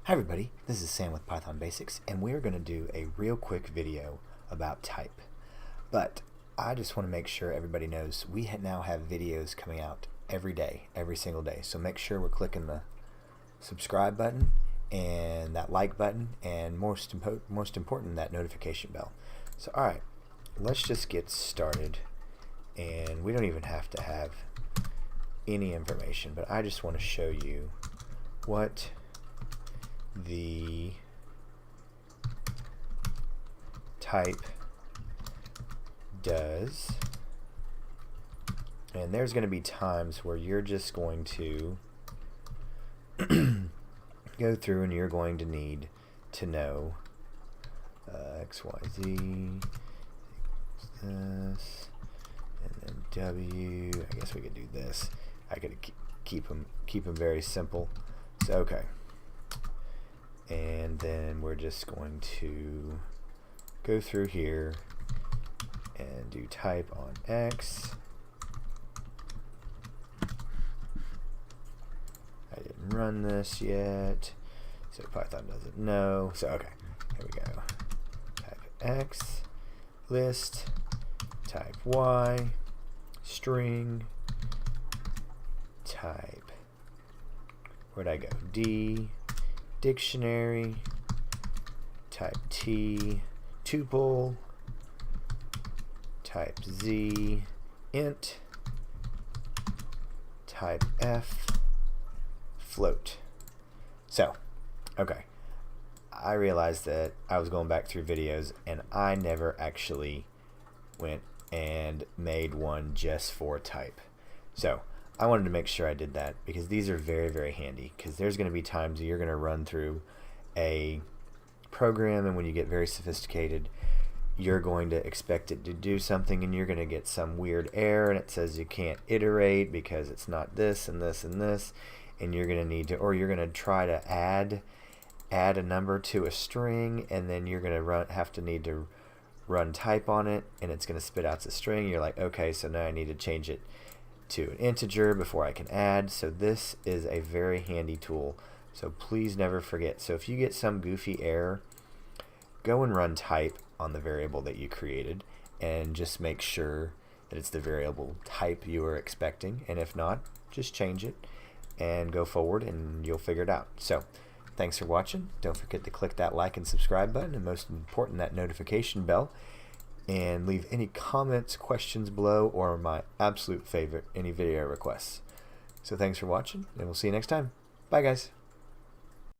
Hi everybody, this is Sam with Python Basics, and we're going to do a real quick video about type. But I just want to make sure everybody knows we now have videos coming out every day, every single day. So make sure we're clicking the subscribe button and that like button, and most important, that notification bell. So alright, let's just get started. And we don't even have to have any information, but I just want to show you what the type does. And there's going to be times where you're just going to go through and you're going to need to know X, Y, Z, this, and then W. I guess we could do this. I could keep them very simple. So okay. And then we're just going to go through here and do type on X. I didn't run this yet, so Python doesn't know. So okay, here we go. Type X, list, type Y, string, type, where'd I go? D, dictionary, type T, tuple, type Z, int, type F, float. So, okay, I realized that I was going back through videos and I never actually went and made one just for type. So I wanted to make sure I did that because these are very, very handy, because there's going to be times that you're going to run through a program, and when you get very sophisticated, you're going to expect it to do something and you're going to get some weird error and it says you can't iterate because it's not this and this and this, and you're going to need to, or you're going to try to add a number to a string, and then you're going to need to run type on it, and it's going to spit out the string. You're like, okay, so now I need to change it to an integer before I can add. So this is a very handy tool, so please never forget. So if you get some goofy error, go and run type on the variable that you created and just make sure that it's the variable type you were expecting, and if not, just change it and go forward and you'll figure it out. So thanks for watching. Don't forget to click that like and subscribe button, and most important, that notification bell. And leave any comments, questions below, or my absolute favorite, any video requests. So thanks for watching, and we'll see you next time. Bye guys.